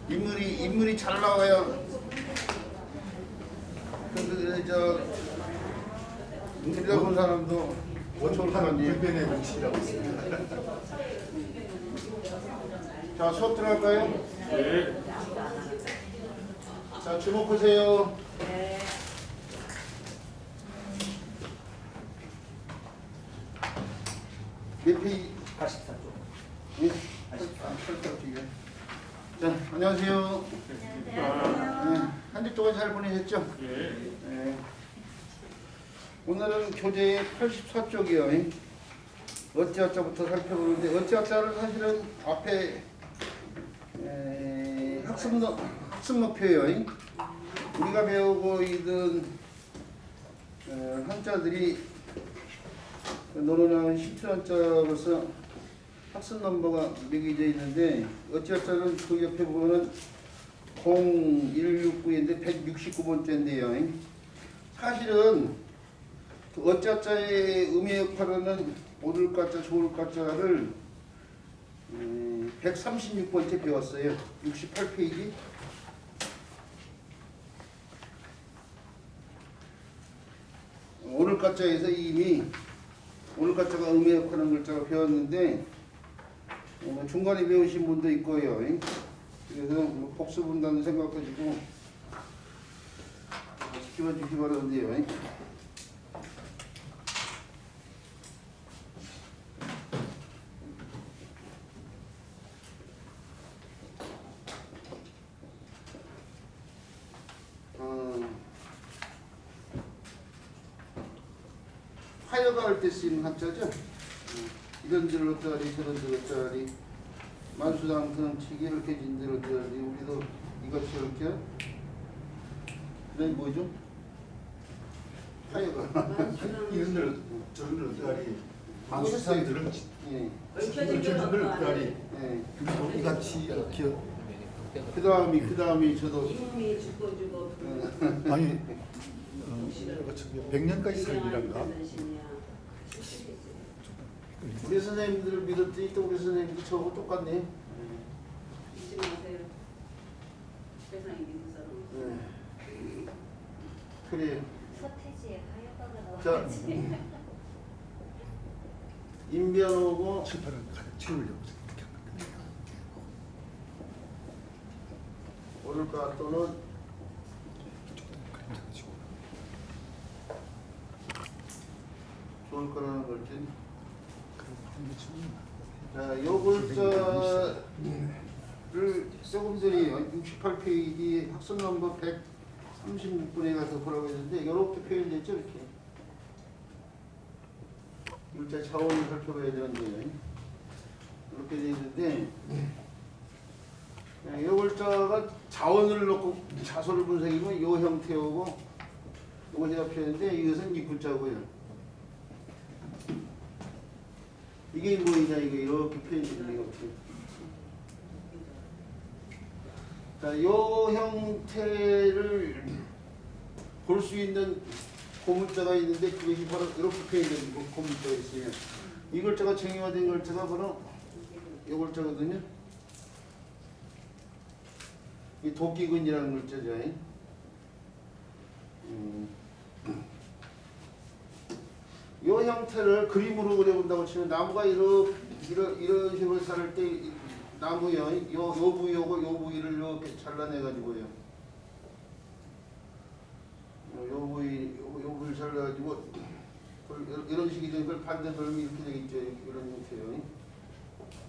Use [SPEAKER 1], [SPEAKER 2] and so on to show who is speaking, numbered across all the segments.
[SPEAKER 1] 인물이 잘 나와요. 들여본 사람도
[SPEAKER 2] 원초한 불변의 뭉치라고 있습니다.
[SPEAKER 1] 자, 수업 들어갈까요? 네. 자, 주목 보세요.
[SPEAKER 3] 네.
[SPEAKER 1] 몇 페이지?
[SPEAKER 4] 84쪽.
[SPEAKER 1] 예? 84쪽이요. 자, 안녕하세요. 네, 한 주 동안 잘 보내셨죠? 네. 오늘은 교재 84쪽이요. 어찌어쩌부터 살펴보는데, 어찌어쩌는 사실은 앞에 학습 목표예요. 우리가 배우고 있는 한자들이 논어나온 17한자로서 학습 넘버가 매겨져 있는데, 어찌어쩌는 그 옆에 보면은 0169인데 169번째인데요. 사실은 그 어짜짜의 의미 역할은 옳을까짜 좋을까짜를 136번째 배웠어요. 68페이지. 옳을까짜에서 이미 옳을까짜가 의미 역할하는 글자가 배웠는데 중간에 배우신 분도 있고요. 그래서 복습한다는 생각 가지고 지켜봐 주시기 바라는데요. 하여가 할 때 쓰이는 한자죠. 이런저런 어쩌리 저런저런 어쩌리 만수당선 치기 이렇게 진들 어쩌리 우리도 이것이 이렇게 그다음에 뭐죠? 하여가
[SPEAKER 2] 이런들 저런들 어떠하리
[SPEAKER 1] 만수상들은 예.
[SPEAKER 2] 저런들 어떠하리
[SPEAKER 1] 예.
[SPEAKER 2] 그리고 이같이 이렇게
[SPEAKER 1] 그다음이 저도
[SPEAKER 3] 이놈이 죽고
[SPEAKER 2] 아니 100년까지 살리란가?
[SPEAKER 1] 우리 선생님들을 믿었더니 또 우리 선생님도 저하고 똑같네.
[SPEAKER 3] 잊지 마세요. 세상에 믿는 사람.
[SPEAKER 1] 그래.
[SPEAKER 5] 서태지의 하여가가
[SPEAKER 1] 자,
[SPEAKER 5] 나와야지.
[SPEAKER 1] 인변호고
[SPEAKER 2] 칠판을 치우려고 이렇게 한 건데
[SPEAKER 1] 오를까 또는 좋을 거라는 걸지. 자, 요 글자를 조금 전에 68페이지 학습 넘버 136번에 가서 보라고 했는데 이렇게 표현됐죠, 이렇게. 글자 자원을 살펴봐야 되는데 이렇게 되어 있는데 이 글자가 자원을 넣고 자소를 분석이면 이 형태고 이것이 표현인데 이것은 이 글자고요. 이게 뭐이냐 이게 이렇게 표현되는 거 같아요. 자, 이 형태를 볼 수 있는 고문자가 있는데 그것이 바로 이렇게 표현되는 고문자가 있어요. 이 글자가 정의화된 글자가 바로 이 글자거든요. 이 도끼근이라는 글자죠. 이 형태를 그림으로 그려본다고 치면 나무가 이런 식으로 자랄 때 나무요, 요 부위하고 요 부위를 이렇게 잘라내가지고요. 요 부위를 잘라가지고 이런 식이 되면 그걸 반대 돌면 이렇게 되겠죠. 이런 형태요. 이런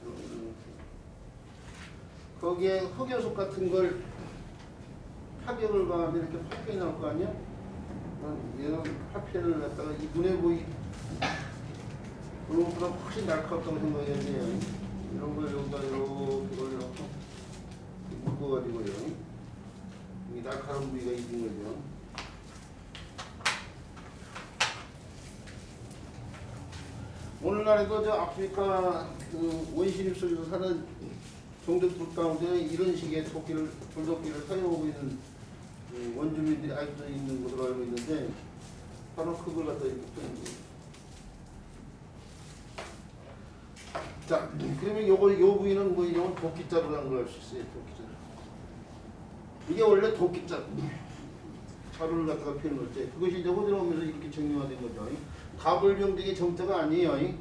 [SPEAKER 1] 형태. 거기에 흑요속 같은 걸 파격을 가하면 이렇게 파편이 나올 거 아니야? 이런 파편을 갖다가 이 눈에 보이 그런 것보다 훨씬 날카롭다고 생각해야 돼요. 이런 걸 여기다 이렇게 올려놓고 묶어가지고요. 이 날카로운 부위가 있는 거죠. 오늘날에도 저 아프리카 그 원시림 속에서 사는 종족들 가운데 이런 식의 도끼를, 돌도끼를 사용하고 있는 원주민들이 아직도 있는 것으로 알고 있는데 바로 그걸 갖다 이렇게 표현한 거예요. 자, 그러면 요 부위는 뭐 이건 도끼자루라는 걸 알 수 있어요. 도끼자루. 이게 원래 도끼자 자루를 갖다가 펴는 거지. 그것이 이제 호대로 오면서 이렇게 정리화된 거죠. 가불병정의 정자가 아니에요.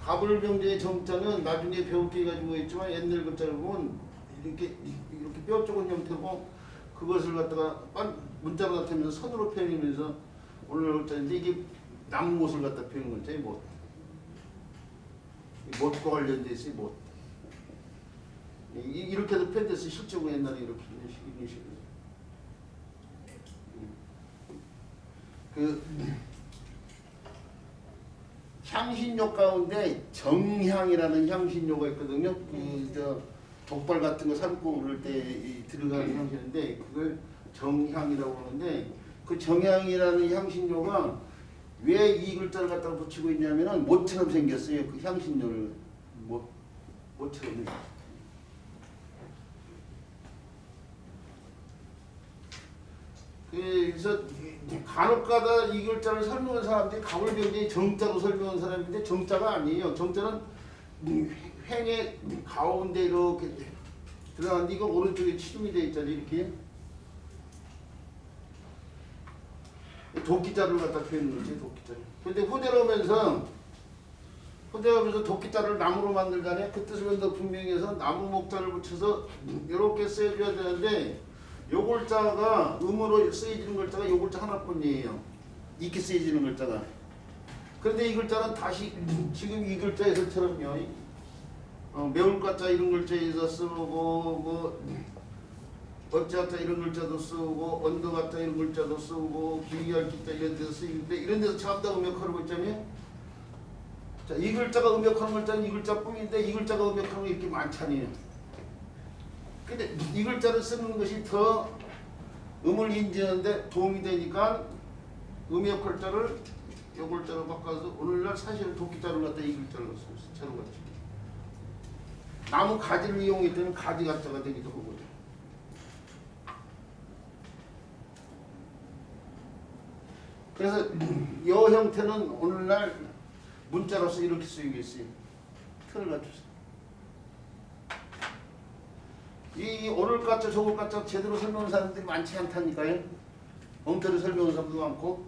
[SPEAKER 1] 가불병정의 정자는 나중에 배울 게 가지고 있지만 옛날 글자를 보면 이렇게 뼈 쪽은 형태고 그것을 갖다가 문자로 나타내면서 선으로 표현하면서 오늘 글자인데 이게 나무 못을 갖다 표현한 거지. 못과 관련돼 있어요. 못. 이렇게도 표현됐어요. 실제로 옛날에 이렇게 이런 식으로. 그 향신료 가운데 정향이라는 향신료가 있거든요. 그 족발 같은 거 삶고 그럴 때 들어가는 향신인데 그걸 정향이라고 하는데 그 정향이라는 향신료가 왜 이 글자를 갖다가 붙이고 있냐면은 못처럼 생겼어요. 그 향신료를 못처럼. 그래서 간혹가다 이 글자를 설명한 사람들이 가불병정의 정자로 설명한 사람인데 정자가 아니에요. 정자는 횡의 가운데 이렇게 들어가는데 이거 오른쪽에 치중이 되어 있잖아요. 이렇게 도끼자를 갖다 표현한 거지. 도끼자를. 근데 후대로 오면서 도끼자를 나무로 만들자니 그 뜻을 더 분명히 해서 나무 목자를 붙여서 이렇게 써줘야 되는데 요 글자가 음으로 쓰여지는 글자가 요 글자 하나뿐이에요. 이렇게 쓰여지는 글자가. 그런데 이 글자는 다시 지금 이 글자에서처럼요. 매울 가짜 이런 글자에서 쓰고 어찌하자 이런 글자도 쓰고 언더 가짜 이런 글자도 쓰고 기기할 기자 이런 데서 쓰이는데 이런 데서 참다 음역하는 글자면 자, 이 글자가 음역하는 글자는 이 글자뿐인데 이 글자가 음역하는 게 이렇게 많잖아요. 근데 이 글자를 쓰는 것이 더 음을 인지하는데 도움이 되니까 음역 글자를 이 글자로 바꿔서 오늘날 사실은 도끼자를 갖다 이 글자를 쓰고 있어요. 자루 같이. 나무 가지를 이용했더니 가지 가짜가 되기도 하고. 그래서 이 형태는 오늘날 문자로서 이렇게 쓰이고 있어요. 틀을 갖춰서. 이 오늘 가짜 저걸 가짜 제대로 설명하는 사람들이 많지 않다니까요. 엉터리 설명하는 사람도 많고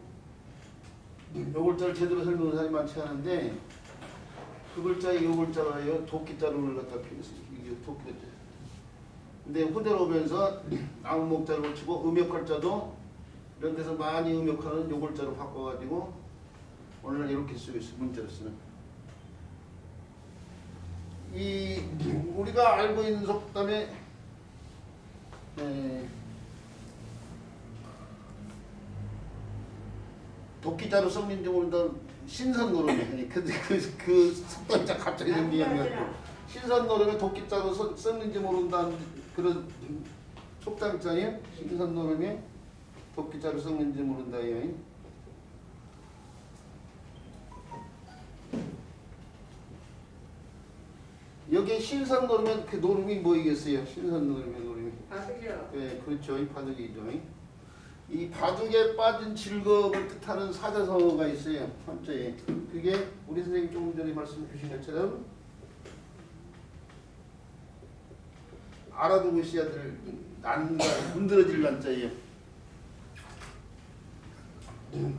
[SPEAKER 1] 요 글자를 제대로 설명하는 사람이 많지 않은데 그 글자에 요 글자가요. 도끼자루를 갖다 피웠어요. 이게 도끼자. 근데 후대로 오면서 나무 목자를 붙이고 음역글자도 이런 데서 많이 음역하는 요 글자로 바꿔가지고 오늘날 이렇게 쓰고 있어요. 문자로 쓰는. 이 우리가 알고 있는 속담에 도끼자루 썩는지 모른다 신선노름에 그 속담이 갑자기 생기는 거예요. 신선노름에 도끼자루 썩는지 모른다는 그런 속담 있잖아요. 신선노름에 도끼자루 썩는지 모른다요. 여기 신선 노르면 그 노름이 뭐이겠어요? 신선 노름의 노름이.
[SPEAKER 3] 바둑이요.
[SPEAKER 1] 네, 그렇죠. 이 바둑이죠. 이 바둑에 빠진 즐거움을 뜻하는 사자성어가 있어요. 한자에. 그게 우리 선생님 조금 전에 말씀 주신 것처럼 알아두고 있어야 될 난가 문드러질 난자예요.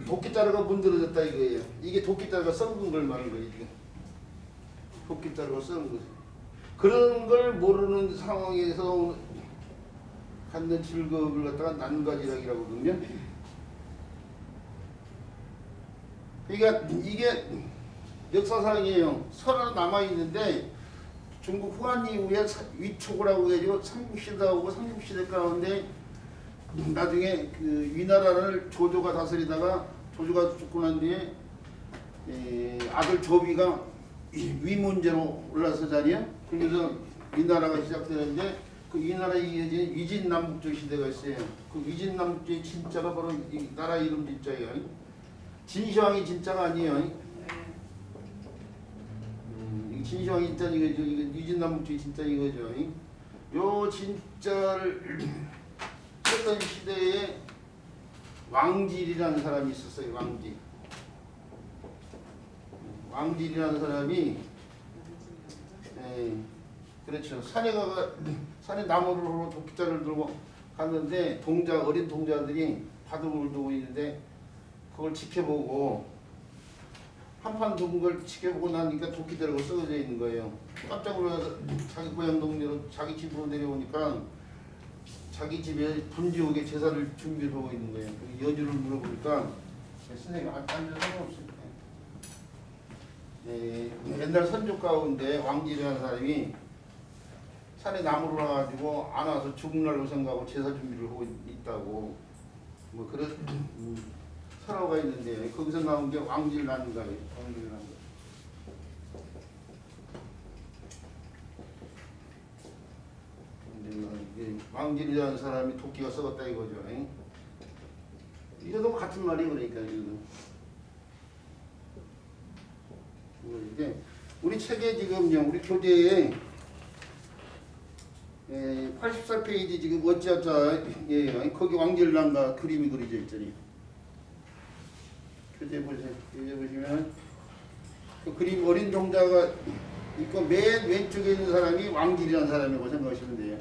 [SPEAKER 1] 도끼자루가 문드러졌다 이거예요. 이게 도끼자루가 썩은 걸 말하는 거예요. 이게. 도끼자루가 썩은 거. 그런 걸 모르는 상황에서 갖는 즐거움을 갖다가 난가지락이라고 하거든요. 그러니까 이게 역사상이에요. 설화 남아있는데 중국 후한 이후에 위초고라고 해가지고 삼국시대하고 삼국시대 가운데 나중에 그 위나라를 조조가 다스리다가 조조가 죽고 난 뒤에 아들 조비가 위문제로 올라서자니요. 그래서 위나라가 시작되는데 그 위나라에 이어진 위진남북조 시대가 있어요. 그 위진남북조의 진짜가 바로 이 나라 이름 진짜예요. 진시황이 진짜가 아니에요. 진시황이 진짜 이거죠. 이거 위진남북조의 진짜 이거죠. 요 진짜를 쓰던 시대에 왕질이라는 사람이 있었어요. 왕질. 왕질이라는 사람이 그렇죠. 산에 나무를 도끼자를 들고 갔는데 어린 동자들이 바둑을 두고 있는데 그걸 지켜보고 한판 두은 걸 지켜보고 나니까 도끼자라고 쓰여져 있는 거예요. 깜짝 놀라서 자기 고향 동네로 자기 집으로 내려오니까 자기 집에 분지옥에 제사를 준비하고 있는 거예요. 여주를 물어보니까 선생님 앉아서 상관없어요. 네, 옛날 선조 가운데 왕질이라는 사람이 산에 나무를 와가지고 안 와서 죽은 날로 생각하고 제사 준비를 하고 있다고 뭐 그런 설화가 있는데 거기서 나온 게 왕질난가예요. 왕질난가. 왕질이라는 사람이 도끼가 썩었다 이거죠. 이거도 같은 말이 그러니까 이거는. 이게 우리 책에 지금요 우리 교재에 84페이지 지금 어찌하자예요. 거기 왕질난가 그림이 그려져 있잖아요. 교재 보세요. 교재 보시면 그 그림 어린 동자가 있고 맨 왼쪽에 있는 사람이 왕질이라는 사람이라고 생각하시면 돼요.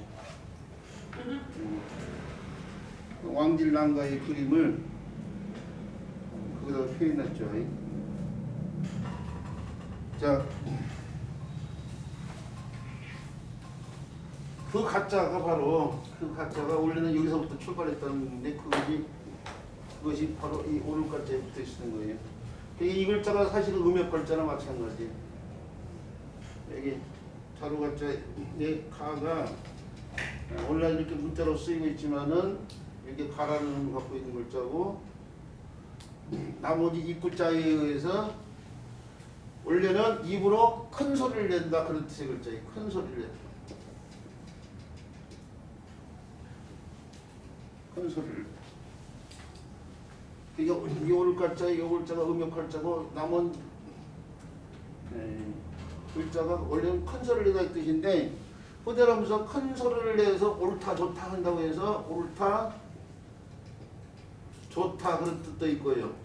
[SPEAKER 1] 그 왕질난가의 그림을 거기다 표현했죠. 자, 그 가짜가 원래는 여기서부터 출발했다는 건데 그것이 바로 이 오를 가짜에 붙어 있는 거예요. 이 글자가 사실은 음역 글자나 마찬가지예요. 여기 자루 가짜의 가가 원래 이렇게 문자로 쓰이고 있지만은 이렇게 가라는 의미를 갖고 있는 글자고 나머지 입구자에 의해서 원래는 입으로 큰 소리를 낸다 그런 뜻의 글자예요. 큰 소리를 낸다. 큰 소리를. 이게 요 글자, 요 글자가 음역 글자고 남은 글자가 원래는 큰 소리를 내다 뜻인데 호대하면서 큰 소리를 내서 옳다 좋다 한다고 해서 옳다 좋다 그런 뜻도 있고요.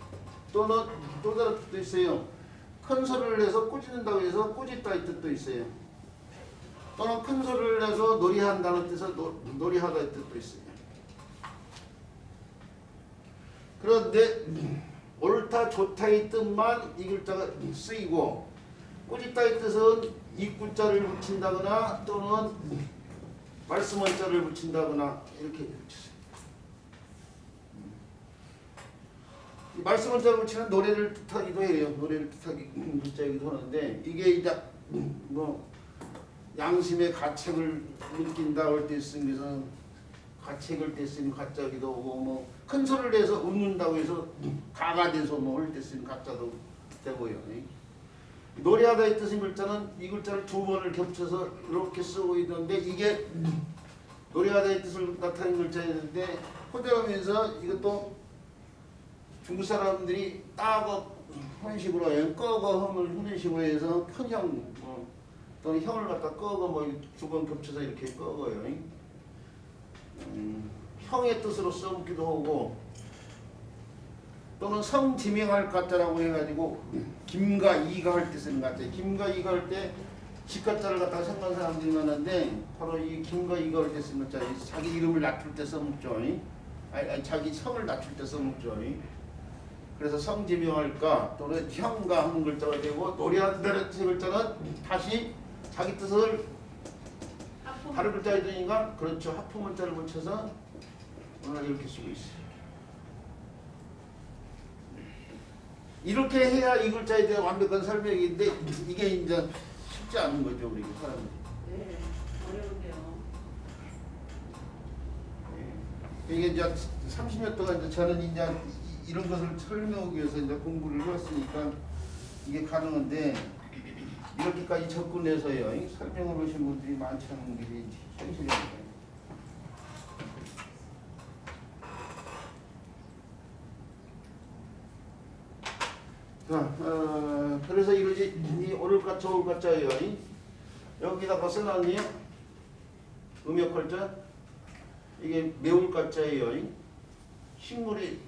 [SPEAKER 1] 또는 또 다른 뜻도 있어요. 큰 소리를 내서 꾸짖는다고 해서 꾸짖다 이 뜻도 있어요. 또는 큰 소리를 내서 놀이한다는 뜻에서 놀이하다 이 뜻도 있어요. 그런데 옳다 좋다의 뜻만 이 글자가 쓰이고 꾸짖다의 뜻은 입구자를 붙인다거나 또는 말씀원자를 붙인다거나 이렇게 붙였어요. 말씀원자를 붙이는 노래를 뜻하기도 해요. 노래를 뜻하기 글자이기도 하는데 이게 이제 뭐 양심의 가책을 느낀다 할 때 쓰는 것은 가책을 때 쓰는 가짜기도 하고 뭐 큰 소리를 내서 웃는다고 해서 가가 돼서 뭐 할 때 쓰는 가짜도 되고요. 노래하다의 뜻인 글자는 이 글자를 두 번을 겹쳐서 이렇게 쓰고 있는데 이게 노래하다의 뜻을 나타내는 글자였는데 호대하면서 이것도 중국 사람들이 따거 하는 식으로 해요. 꺼거 함을 하는 식으로 해서 편형 또는 형을 갖다 꺼거 뭐 두 번 겹쳐서 이렇게 꺼거요. 형의 뜻으로 써먹기도 하고 또는 성지명할 가짜라고 해가지고 김과 이가 할 때 쓰는 가짜. 김과 이가 할 때 집가짜를 갖다가 생각하는 사람들이 많은데 바로 이 김과 이가 할 때 쓰는 가짜. 자기 이름을 낮출 때 써먹죠. 아니 자기 성을 낮출 때 써먹죠. 그래서 성지명할까 또는 형가 하는 글자가 되고 노래한다는 뜻의 글자는 다시 자기 뜻을 다른 글자에 되니까 그렇죠. 하품문자를 붙여서 오늘 이렇게 쓰고 있어요. 이렇게 해야 이 글자에 대한 완벽한 설명인데 이게 이제 쉽지 않은 거죠. 우리 사람들이.
[SPEAKER 3] 네, 어려운데요.
[SPEAKER 1] 이게 이제 30년 동안 이제 저는 이제 이런 것을 설명하기 위해서 이제 공부를 해왔으니까 이게 가능한데 이렇게까지 접근해서요 설명을 하신 분들이 많지 않은 게 현실입니다. 자, 그래서 이거지 이 오를가짜 오를가짜예요. 여기다가 써놨네요. 음역할자 이게 매울가짜예요. 식물이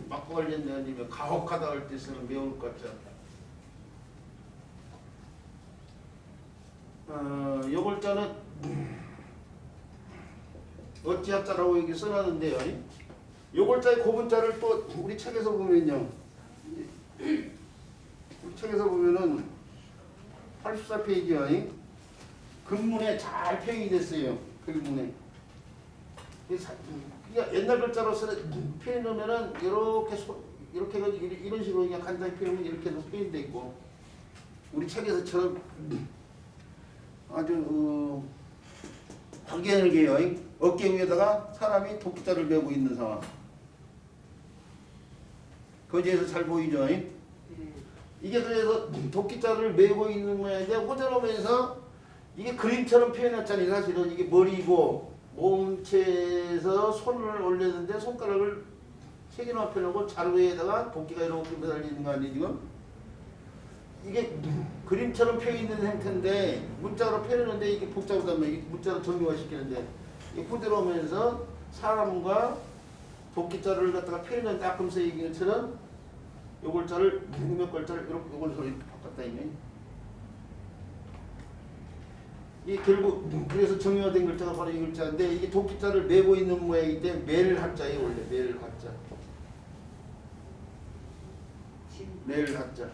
[SPEAKER 1] 맞고 관련된 아니면 가혹하다 할 때 쓰는 매울가짜. 요 글자는 어찌하자라고 여기 써놨는데요. 요골자의 고분자를 또 우리 책에서 보면요. 우리 책에서 보면은 84페이지에 근문에 잘 표현이 됐어요. 근문에. 그러니까 옛날 글자로 표현하면은 이렇게 이런 식으로 그냥 간단히 표현하면 이렇게도 표현돼 있고 우리 책에서처럼 아주 확연하게요. 어깨 위에다가 사람이 도끼자를 메고 있는 상황. 거기에서 잘 보이죠? 이게 그래서 도끼자를 메고 있는 모양인데 호전하면서 이게 그림처럼 표현했잖아요. 사실은 이게 머리고 몸체에서 손을 올렸는데 손가락을 세 개나 펴놓고 자루에다가 도끼가 이렇게 매달리는 거 아니에요 지금? 이게 그림처럼 표현된 형태인데 문자로 표현하는데 이게 복잡하단 말이에요. 문자로 정리화시키는데 이게 후대로 오면서 사람과 도끼자를 갖다가 표현한 아까서 얘기한 것처럼 요글자를 음역글자를 요걸 이렇게 바꿨다 이게. 이 결국 그래서 정의화된 글자가 바로 이 글자인데 이게 도끼자를 메고 있는 모양인데 멜하자예요. 원래 멜하자. 멜하자.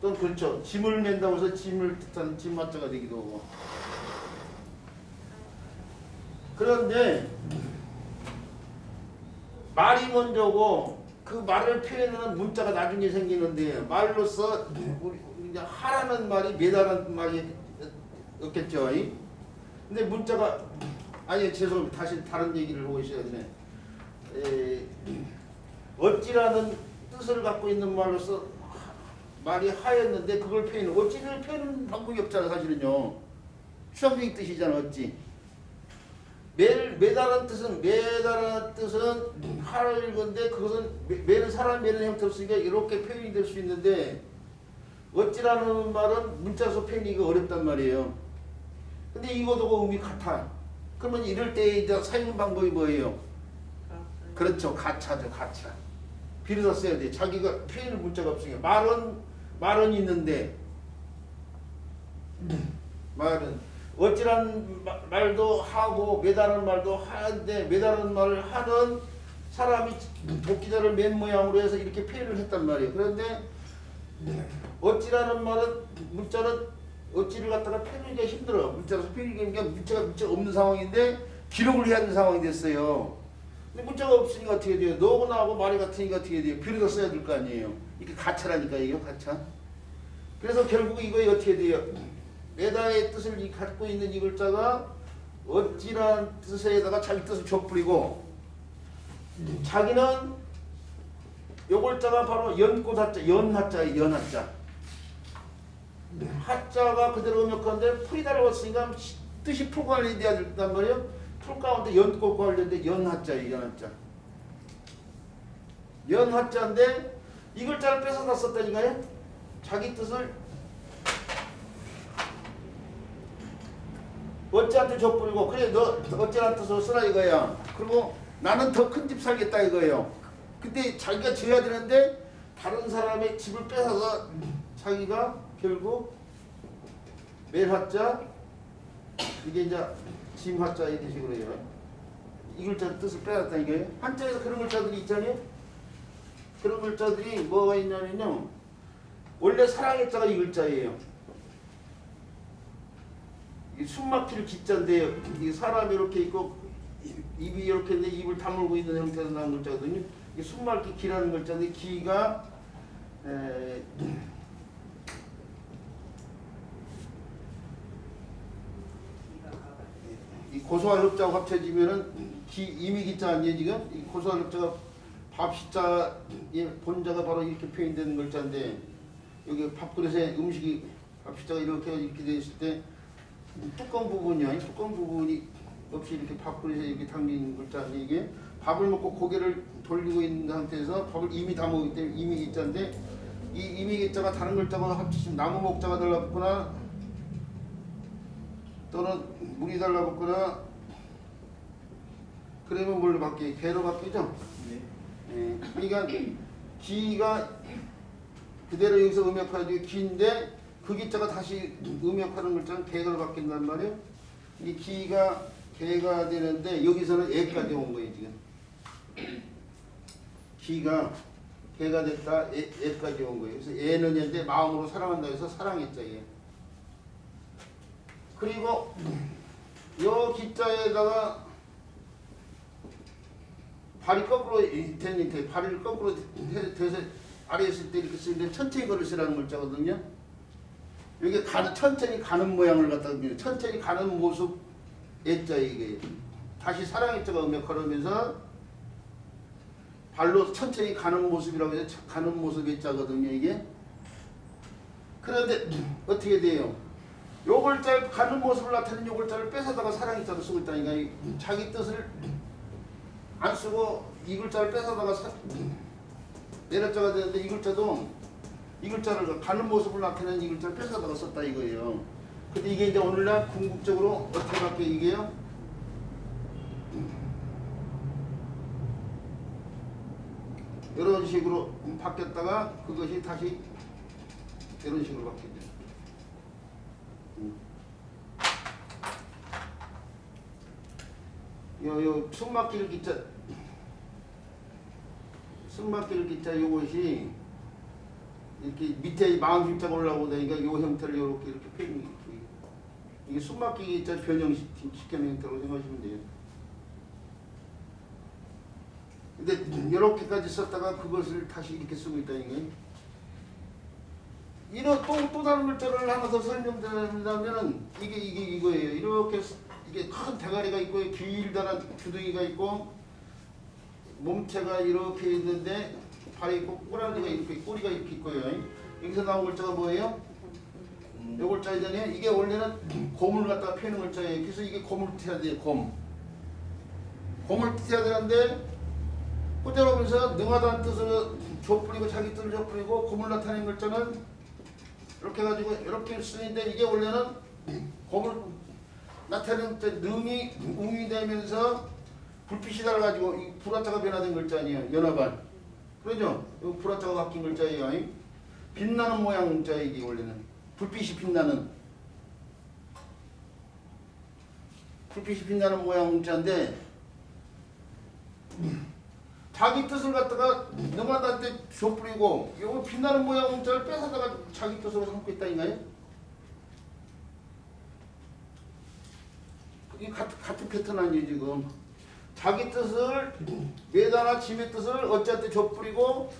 [SPEAKER 1] 또는 그렇죠. 짐을 맨다고 해서 짐을 뜻하는 짐마자가 되기도 하고. 그런데 말이 먼저고 그 말을 표현하는 문자가 나중에 생기는데 말로서 우리 이제 하라는 말이 매다라는 말이 없겠죠. 근데 문자가 아니 죄송합니다. 다시 다른 얘기를 하고 있어야 되네. 어찌라는 뜻을 갖고 있는 말로서 말이 하였는데 그걸 표현해. 어찌를 표현하는 방법이 없잖아 사실은요. 추상적인 뜻이잖아 어찌. 매다라는 뜻은 하를 건데 그것은 매는 사람 매는 형태로 쓰니까 이렇게 표현이 될 수 있는데 어찌라는 말은 문자서 표현이가 어렵단 말이에요. 근데 이거도 의미 같아. 그러면 이럴 때 이제 사용 방법이 뭐예요? 그렇죠. 가차죠. 가차. 비로소 써야 돼. 자기가 표현을 문자가 없으니까 말은 있는데 말은 어찌라는 말도 하고 매다라는 말도 하는데 매다라는 말을 하던 사람이 도끼자를 맨 모양으로 해서 이렇게 표현을 했단 말이에요. 그런데 어찌라는 말은 문자는 어찌를 갖다가 표현하기가 힘들어. 문자로서 표현하기가 문자가 없는 상황인데 기록을 해야 하는 상황이 됐어요. 근데 문자가 없으니까 어떻게 돼요? 너하고 나하고 말이 같으니까 어떻게 돼요? 비로소 써야 될 거 아니에요. 이게 가차라니까 이게 가차. 그래서 결국 이거에 어떻게 돼요? 매다의 뜻을 갖고 있는 이 글자가 어찌라는 뜻에다가 자기 뜻을 줘버리고 자기는 요 글자가 바로 연꽃하자, 연하자예요. 연하자. 하자가 그대로 음역하는데 풀이 달라왔으니까 뜻이 풀 관련돼야 된단 말이에요. 풀 가운데 연꽃과 관련된 연하자예요. 연하자. 연하자인데 이 글자를 뺏어다 썼다니까요. 자기 뜻을 어찌한테 줘버리고 그래 너 어찌라는 뜻으로 쓰라 이거야. 그리고 나는 더 큰 집 살겠다 이거예요. 근데 자기가 져야 되는데 다른 사람의 집을 뺏어서 자기가 결국 멜하자 이게 이제 짐하자 이런 식으로 해요. 이 글자 뜻을 빼앗았다 이거예요. 한자에서 그런 글자들이 있잖아요. 그런 글자들이 뭐가 있냐면요. 원래 사랑의 자가 이 글자예요. 숨막힐 기자인데 이 사람이 이렇게 있고 입이 이렇게 있는데 입을 다물고 있는 형태로 나온 글자거든요. 이 숨막힐 기라는 글자인데 기가 이 고소한 흡자하고 합쳐지면은 이미 기자 아니에요 지금? 이 고소한 흡자가 밥시자의 본자가 바로 이렇게 표현되는 글자인데 여기 밥그릇에 음식이 밥시자가 이렇게 돼 있을 때 뚜껑 부분이요. 뚜껑 부분이 없이 이렇게 밥그릇에 이렇게 담긴 글자인데 이게 밥을 먹고 고개를 돌리고 있는 상태에서 밥을 이미 다 먹기 때문에 이미 기자인데 이 이미 기자가 다른 글자가 합치면 나무 목자가 달라붙거나 또는 물이 달라붙거나 그러면 뭘로 바뀌어요? 개로 바뀌죠? 네. 그러니까 기가 그대로 여기서 음역하는 기인데 그 기자가 다시 음역하는 글자는 개로 바뀐단 말이에요. 이 기가 개가 되는데 여기서는 애까지 온 거예요 지금. 기가 개가 됐다 애까지 온 거예요. 그래서 애는 현재 마음으로 사랑한다 해서 사랑했자 얘. 그리고 요 기자에다가 발이 거꾸로 되니까 발을 거꾸로 돼서 아래에 있을 때 이렇게 쓰는데 천천히 걸으시라는 글자거든요. 이게 천천히 가는 모양을 갖다가 천천히 가는 모습 애자 이게 다시 사랑의 자가 음역하면서 발로 천천히 가는 모습이라고 해서 가는 모습 애자거든요 이게. 그런데 어떻게 돼요? 요 글자를 가는 모습을 나타내는 요 글자를 뺏어다가 사랑의 자로 쓰고 있다니까. 자기 뜻을 안 쓰고 이 글자를 뺏어다가 내려자가 되는데 이 글자도 이 글자를 가는 모습을 나타내는 이 글자를 뺏어다가 썼다 이거예요. 근데 이게 이제 오늘날 궁극적으로 어떻게 바뀌어 이게요? 이런 식으로 바뀌었다가 그것이 다시 이런 식으로 바뀌죠. 요 숨막힐 기자 숨막힐 기자 요것이 이렇게 밑에 마음 힘자가 올라오다니까 요 형태를 이렇게 표현 이게 숨막히기 기자 변형시키는 형태로 생각하시면 돼요. 근데 이렇게까지 썼다가 그것을 다시 이렇게 쓰고 있다니까. 이런 또 다른 글자를 하나 더 설명드리자면은 이게 이거예요. 이렇게 이게 큰 대가리가 있고 길다란 주둥이가 있고 몸체가 이렇게 있는데 발이 있고 꼬라지가 이렇게 꼬리가 이렇게 있고요. 여기서 나온 글자가 뭐예요? 요 글자이잖아요. 이게 원래는 곰을 갖다가 펴는 글자예요. 그래서 이게 곰을 뜻해야 돼요. 곰을 뜻해야 되는데 호재로면서 능하다는 뜻으로 좁뿌리고 자기 뜻을 좁뿌리고 곰을 나타내는 글자는 이렇게 해가지고 이렇게 쓰는데 이게 원래는 곰을 나타내는 능이 웅이 되면서 불빛이 달아가지고 이 불화자가 변화된 글자 아니에요. 연화반. 그러죠? 이 불화자가 바뀐 글자예요. 빛나는 모양 글자예요. 이게 원래는 불빛이 빛나는 모양 글자인데 자기 뜻을 갖다가 능하다한테 좁뿌리고 요거 빛나는 모양 문자를 뺏어다가 자기 뜻으로 삼고 있다니까요. 이게 같은 패턴 아니에요 지금. 자기 뜻을 매다나 짐의 뜻을 어찌한테 좁뿌리고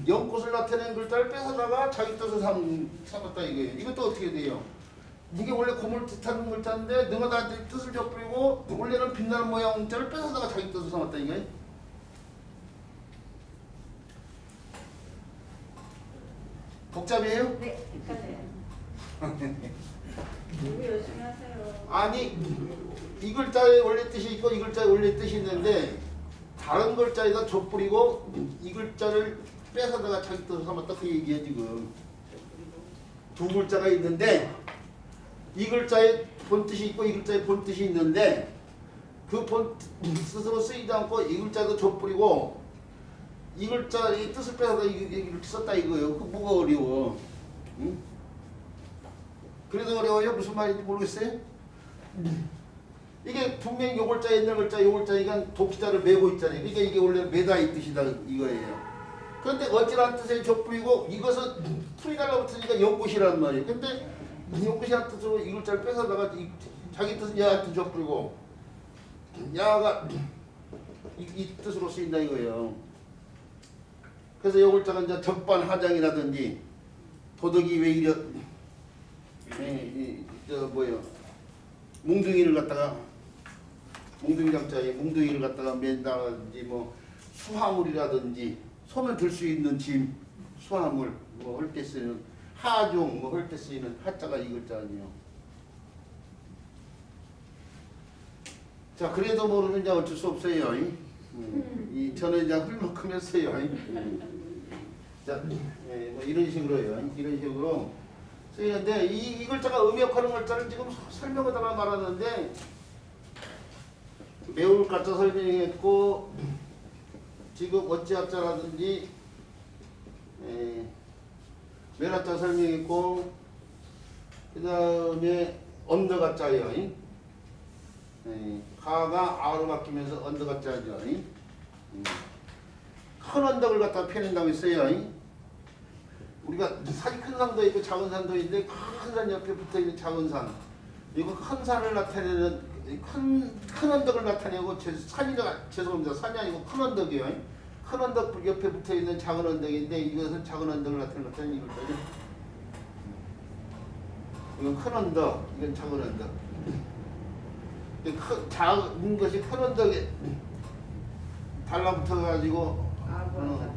[SPEAKER 1] 연꽃을 나타내는 글자를 뺏어다가 자기 뜻을 삼았다 이거예요. 이것도 어떻게 돼요? 이게 원래 곰을 뜻하는 글자인데 능하다한테 뜻을 좁뿌리고 원래는 빛나는 모양 문자를 뺏어다가 자기 뜻을 삼았다 이거예요. 복잡해요?
[SPEAKER 3] 네, 헷갈려요. 너무 열심히 하세요.
[SPEAKER 1] 아니 이 글자의 원래 뜻이 있고 이 글자의 원래 뜻이 있는데 다른 글자에다 좁뿌리고 이 글자를 뺏어다가 자기 뜻을 삼았다 그 얘기야 지금. 두 글자가 있는데 이 글자의 본뜻이 있고 이 글자의 본뜻이 있는데 그 본뜻으로 쓰이지 않고 이 글자도 좁뿌리고 이 글자의 뜻을 빼서 이렇게 썼다 이거예요. 그 뭐가 어려워? 응? 그래도 어려워요? 무슨 말인지 모르겠어요? 이게 분명히 요 글자 옛날 글자 요 글자니까 독기자를 메고 있잖아요. 그러니까 이게 원래 메다의 뜻이다 이거예요. 그런데 어찌란 뜻에 좁뿌리고 이것은 풀이 달라붙으니까 연꽃이란 말이에요. 근데 연꽃이란 뜻으로 이 글자를 뺏어다가 자기 뜻은 야한테 좁뿌리고 야가 이 뜻으로 쓰인다 이거예요. 그래서 요 글자가 이제 적반하장이라든지 도덕이 왜 이래 뭐예요 뭉둥이를 갖다가 뭉둥이 장자에 뭉둥이를 갖다가 맨다든지 뭐 수화물이라든지 손을 들 수 있는 짐 수화물 뭐 할 때 쓰는 하종 뭐 할 때 쓰이는 하자가 이 글자 아니에요. 자 그래도 모르는 이제 어쩔 수 없어요. 저는 이제 흘만큼 했어요. 자, 뭐 이런 식으로요. 이런 식으로 쓰이는데 이 글자가 음역하는 글자를 지금 설명하다가 말하는데 매울 가짜 설명했고 지금 어찌하자라든지 매라자 설명했고 그 다음에 언더 가짜예요. 가가 아로 바뀌면서 언더가 짜죠. 큰 언덕을 갖다 펴낸다고 했어요. 우리가 산이 큰 산도 있고 작은 산도 있는데 큰 산 옆에 붙어 있는 작은 산. 이거 큰 산을 나타내는 큰 언덕을 나타내고 산이라 죄송합니다. 산이 아니고 큰 언덕이에요. 큰 언덕 옆에 붙어 있는 작은 언덕인데 이것은 작은 언덕을 나타내는 것은 이걸 거죠. 이건 큰 언덕, 이건 작은 언덕. 작은 것이 큰 언덕에 달라붙어 가지고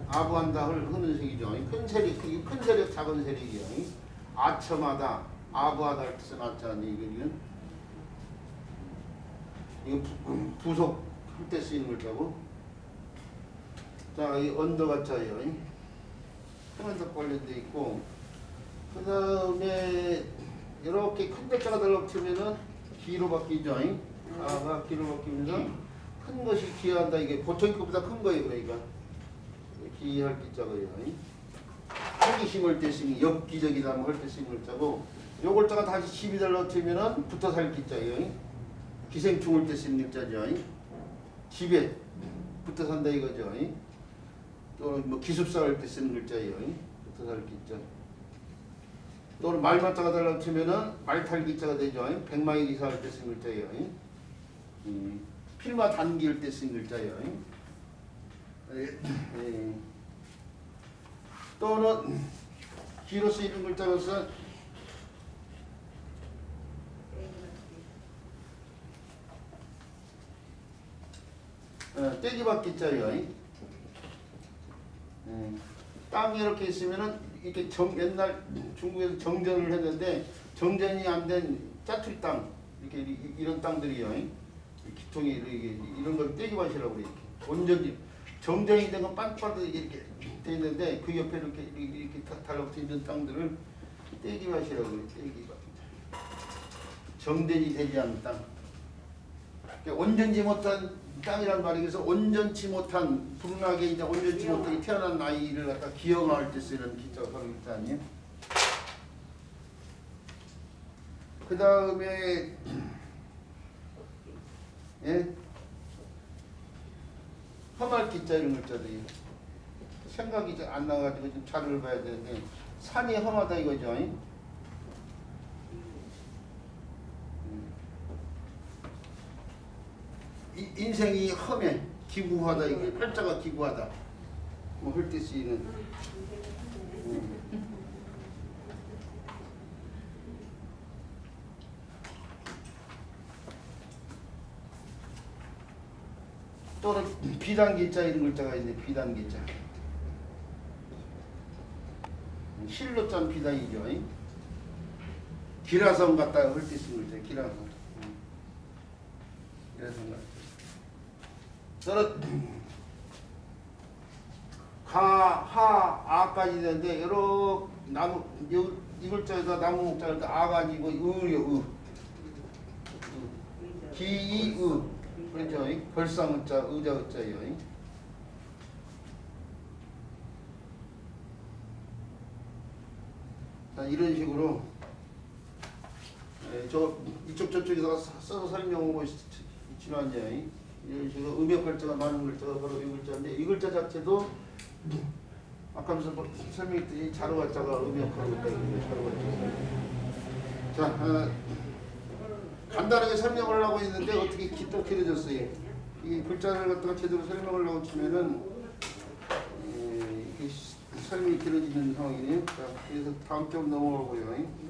[SPEAKER 1] 아부한다를 흐는 색이죠. 큰 세력, 큰 세력, 작은 세력이요. 아첨하다, 아부하다 할 뜻은 아자니 이거 부속 할 때 쓰이는 글자고. 자, 이 언더가 짜요. 큰 언덕 관련돼 있고, 그 다음에 이렇게 큰 글자가 달라붙으면은 기로 바뀌죠. 아가 기로 바뀌면서 큰 것이 기한다. 이게 보통 것보다 큰 거예요. 그러니까 기할 기자고요. 흙이 심을 때 쓰는 엽기적이다 할 때 쓰는 글자고, 요 글자가 다시 집이 달라붙으면은 붙어 살 기자예요. 기생충을 때 쓰는 글자죠. 집에 붙어 산다 이거죠. 또는 뭐 기숙사 할 때 쓰는 글자예요. 붙어 살 기자. 또는 말마자가 달라붙으면은 말탈 기자가 되죠. 백마일 이사 할 때 쓰는 글자예요. 필마 단기일 때 쓰는 글자예요. 또는 기로 쓰이는 글자로서 떼기밭 기자예요. 땅이 이렇게 있으면은 이렇게 옛날 중국에서 정전을 했는데 정전이 안 된 짜투리 땅 이렇게 이런 땅들이요. 기통이 이런 걸 떼기밭이라고 그래. 온전히 정전이 된 건 빤빤하게 이렇게 돼 있는데 그 옆에 이렇게 달라붙어 있는 땅들을 떼기밭이라고 그래. 떼기밭. 정전이 되지 않은 땅. 온전치 못한 땅이란 말이 그래서 온전치 못한 불운하게 이제 온전치 못하게 태어난 아이를 갖다 기형할 때 쓰는 기자가 바로 있다 아니에요? 그 다음에 험할 기자 이런 글자들이 생각이 안 나가지고 좀 자료를 봐야 되는데 산이 험하다 이거죠. 인생이 험해 기구하다 이게 팔자가 기구하다 뭐 할 때 쓰이는 또는 비단기자 이런 글자가 있네. 비단기자 실로 짠 비단이죠. 기라성 갖다가 할 때 쓰는 글자 기라성. 기라성 같아. 저는 가, 하, 아까지 되는데 여러 나무 이 글자에다 나무 목자를 아가 아니고 의요 기, 의 그렇죠. 벌상 의자, 의자 의자예요. 자, 이런 식으로 이쪽 저쪽에다가 써서 설명하고 있지만요. 이런 식으로 음역 글자가 많은 글자가 바로 이 글자인데 이 글자 자체도 아까 설명했듯이 자로 글자가 음역하고 있다. 자, 간단하게 설명을 하고 있는데 어떻게 또 길어졌어요. 이 글자를 갖다가 제대로 설명을 하고 치면은 이게 설명이 길어지는 상황이네요. 자, 그래서 다음 쪽 넘어가고요.